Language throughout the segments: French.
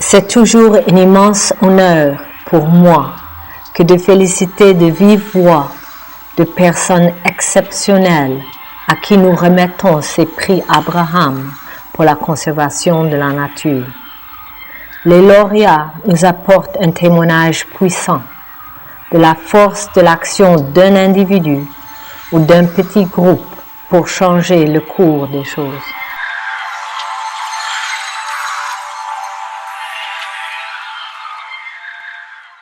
C'est toujours un immense honneur pour moi que de féliciter de vive voix de personnes exceptionnelles à qui nous remettons ces prix Abraham pour la conservation de la nature. Les lauréats nous apportent un témoignage puissant de la force de l'action d'un individu ou d'un petit groupe pour changer le cours des choses.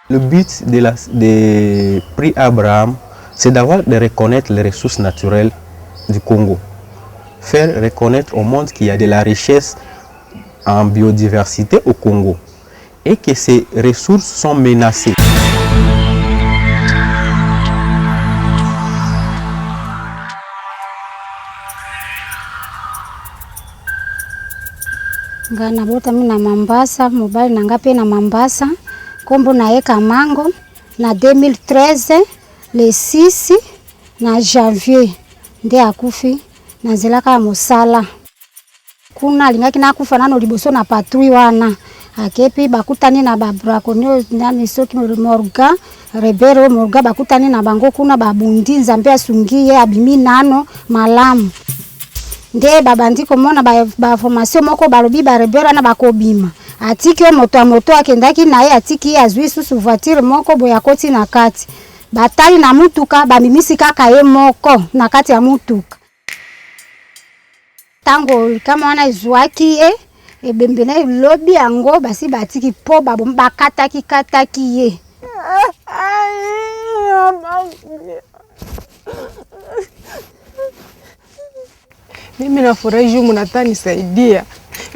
Le but des prix Abraham, c'est d'avoir de reconnaître les ressources naturelles du Congo. Faire reconnaître au monde qu'il y a de la richesse en biodiversité au Congo et que ces ressources sont menacées. Ngana bota mina Mambasa, mobile nanga pe na Mambasa. Kombo na eka mango na 2013 le 6 na janvier nde akufi na zelaka mosala kuna lingaki na kufa nano liboso na patrouille wana akepi bakutani na babrakonio nani soki morga rebero morga bakutani na bango kuna babundi nzambe asungiye abimi nano malamu nde babandi komona ba formation moko balobi ba rebero na bakobima atiki moto akendaki naye atiki azwi susu voiture moko boya koti na kati batali na mutuka bamimisi kaka ye moko na kati ya mutuka tango kama wana izwaki ebembena lobi yango basi batiki po bakataki ye mimi nafurahi juu mnanisaidia.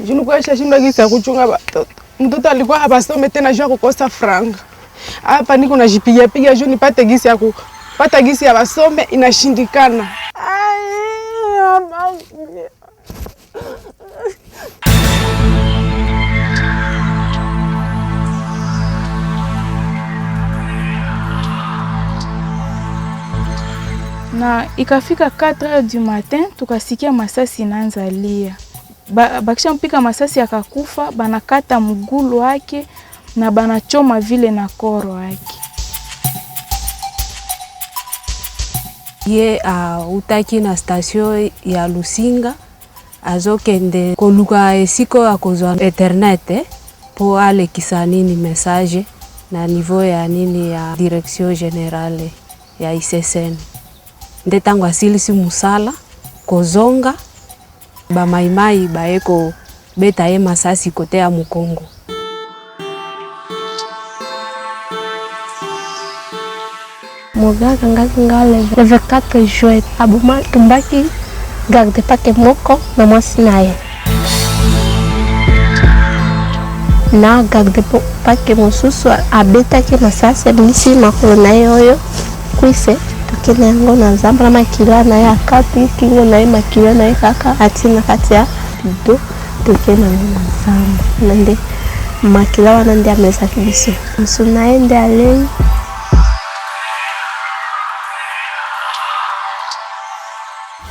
Juu kwa shashinda gisi ya kuchunga watoto. Mtoto alikuwa habasome tena juu kukosa franga. Hapa niko najipiga juu nipate gisi ya kupata gisi ya basome inashindikana. Na ikafika 4h du matin tukasikia masasi inaanza lia. Bakisha mpika masasi akakufa, banakata mgulu wake na banachoma vile na koro wake. Ye utaki na station ya Lusinga azokende koluka esiko akozwa internet po ale kisanini message na niveau ya nini ya direction générale ya ICSN. Nde tangu asilisi musala kozonga ba maimai baeko beta ye masasi kote ya Mukongo. Mogaga ngale le 24 juin abuma tumbaki garde pake moko na mwasi naye na garde pake mosusu abetaki masasi abimisi makolo naye oyo kwise tukene yango na zamba na makila na ya kati kingo na makila na kaka atina kati ya do tukene na zamba nande makila wana ndia mesa kibiso msuna ende alei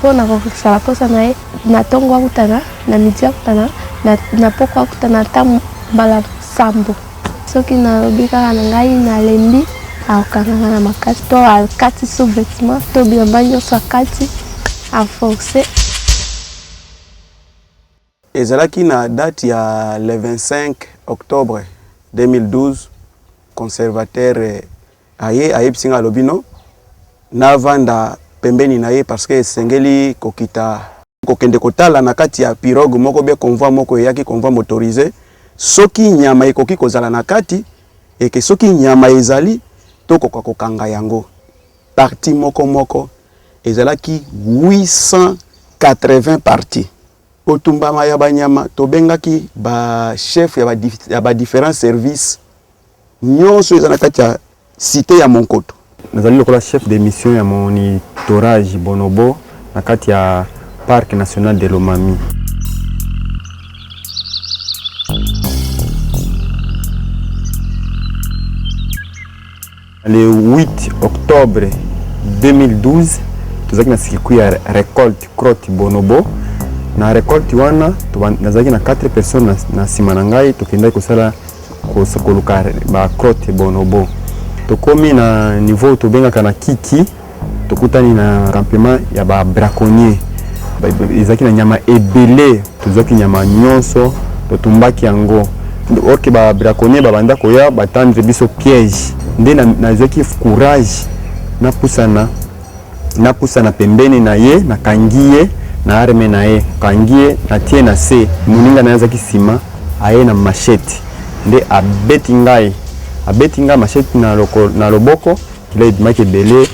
pona kokisa posa nae na tongo akutana na midia akutana na poko akutana tamu bala sambo soki na lobika na ngai na lembi akanga na makati to alkati sous-vêtement to biambanyo sakati a forcer. Ezalaki na date ya le 25 octobre 2012 conservateur aye psinga lobino na vanda pembeni na ye parce que sengeli kokita kokende kotala na kati ya pirogue moko be convoi moko yaki convoi motorisé soki nyama ekoki kozala na kati et que soki nyama ezali toko kokanga yango parti moko ezalaki 880 parties potumba ya banyama to bengaki ba chef ya ba différents services nyonso ezana kati ya cité ya Monkoto. Nazali lokola chef de mission ya monitorage Bonobo na kati ya Parc National de Lomami. Le 8 octobre 2012 tuzaki na siku ya récolte crotte Bonobo na récolte wana nazaki na 4 personnes na sima na ngai tukendaki kusala koluka bacote bonobo. Tokomi na niveau tobengaka na kiki, tokutani na campement ya braconnier. Ezaki na nyama ebele, tozwaki nyama nyonso, totumbaki yango. Orke braconnier babanda koya batendre biso piège. Nde nazwaki courage napusana pembeni na ye, nakangie na arme na ye, kangie na tie na se, muninga na yazaki sima aye na machete. Nde abeti ngai machete na loboko, kila edimaki ebele.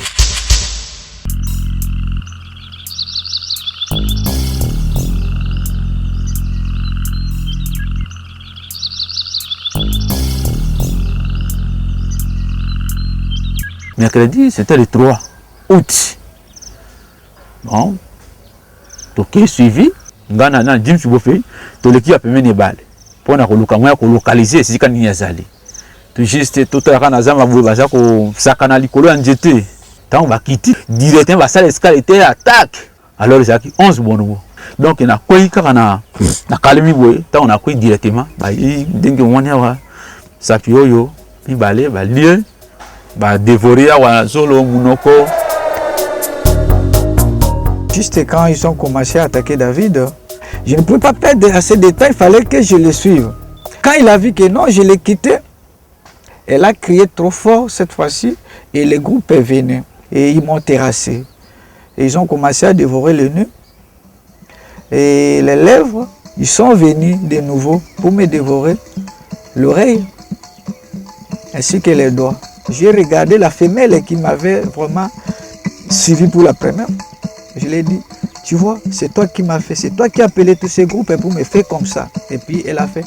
Mercredi, c'était le 3 août. Bon, toke suivi, ngana na James Bofe, toleki a pemene bale. Pona koluka moya ko localiser sika nini yazali. To juste totaka na zamba boye baza ko sakana likolo ya nzete. Tant ba kiti directement ba sala escale était attaque. Alors ils a 11 bonobo. Donc na koyi kaka na kalemi boye, tant on a koyi directement ba ndenge mwana wa sapioyo mi bale ba lieu ba dévorer wa solo munoko. Juste quand ils ont commencé à attaquer David, je ne pouvais pas perdre assez de détails, il fallait que je le suive. Quand il a vu que non, je l'ai quitté, elle a crié trop fort cette fois-ci et le groupe est venu et ils m'ont terrassé. Et ils ont commencé à dévorer le nez et les lèvres, ils sont venus de nouveau pour me dévorer l'oreille ainsi que les doigts. J'ai regardé la femelle qui m'avait vraiment suivi pour la première. Je lui ai dit, tu vois, c'est toi qui m'as fait, c'est toi qui as appelé tous ces groupes pour me faire comme ça. Et puis elle a fait,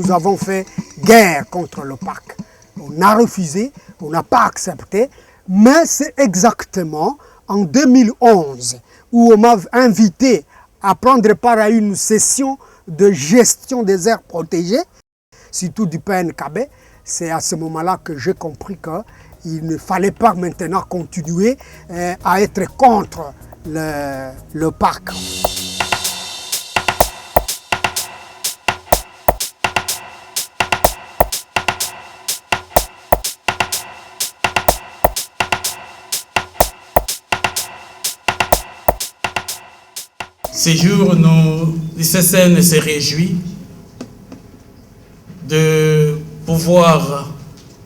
Nous avons fait guerre contre le PAC. On a refusé, on n'a pas accepté, mais c'est exactement en 2011 où on m'a invité à prendre part à une session de gestion des aires protégées, surtout du PNKB. C'est à ce moment-là que j'ai compris qu'il ne fallait pas maintenant continuer à être contre le parc. Ces jours, l'ICCN se réjouit de pouvoir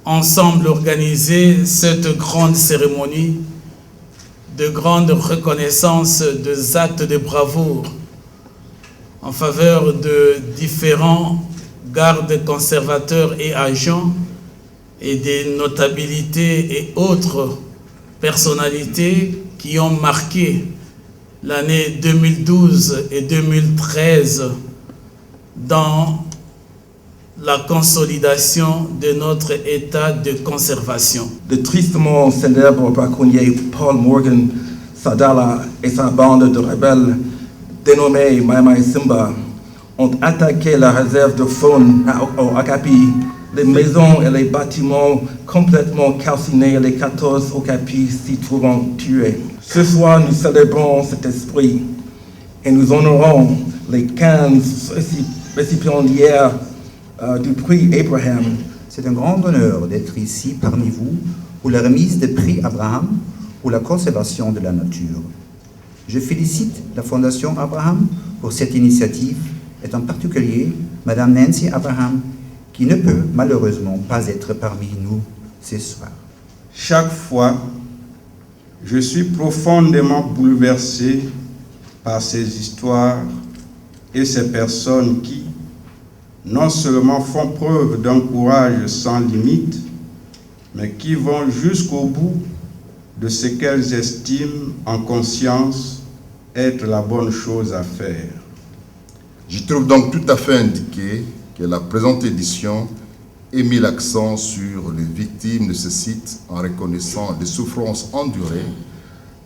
ensemble organiser cette grande cérémonie de grande reconnaissance des actes de bravoure en faveur de différents gardes conservateurs et agents et des notabilités et autres personnalités qui ont marqué l'année 2012 et 2013 dans la consolidation de notre état de conservation. Le tristement célèbre braconnier Paul Morgan Sadala et sa bande de rebelles dénommée Maïmaï Simba ont attaqué la réserve de faune au Okapi, les maisons et les bâtiments complètement calcinés, les 14 Okapis s'y trouvant tués. Ce soir, nous célébrons cet esprit et nous honorons les 15 récipiendaires du prix Abraham. C'est un grand honneur d'être ici parmi vous pour la remise des prix Abraham pour la conservation de la nature. Je félicite la Fondation Abraham pour cette initiative et en particulier Madame Nancy Abraham qui ne peut malheureusement pas être parmi nous ce soir. Chaque fois, je suis profondément bouleversé par ces histoires et ces personnes qui, non seulement font preuve d'un courage sans limite, mais qui vont jusqu'au bout de ce qu'elles estiment en conscience être la bonne chose à faire. Je trouve donc tout à fait indiqué que la présente édition ait mis l'accent sur les victimes de ce site en reconnaissant les souffrances endurées,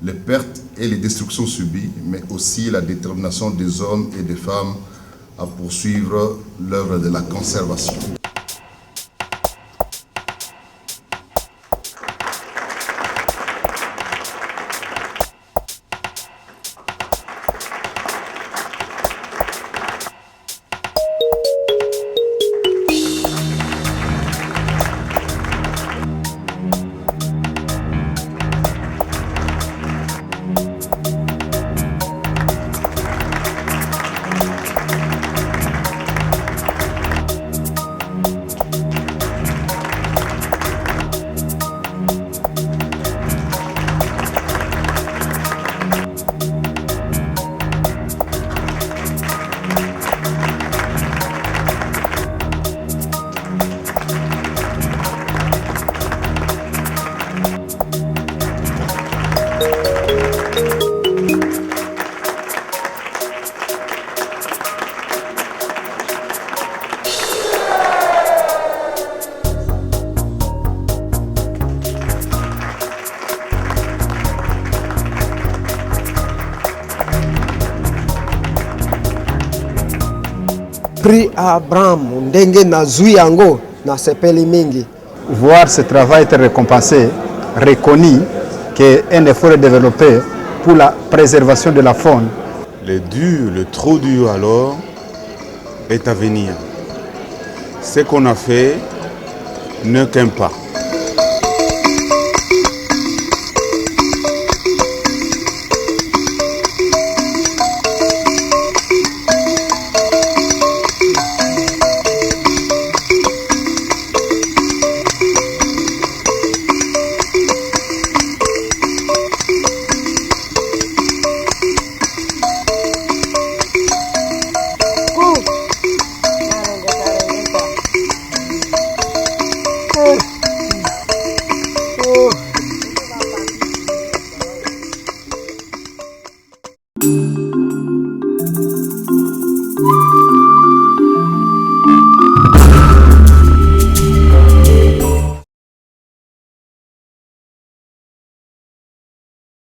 les pertes et les destructions subies, mais aussi la détermination des hommes et des femmes à poursuivre l'œuvre de la conservation. prix Abraham ndenge nazwi yango na sepeli mingi. Voir ce travail être récompensé, reconnu, qu'un effort est développé pour la préservation de la faune. Le dur, le trop dur alors, est à venir. Ce qu'on a fait n'est qu'un pas.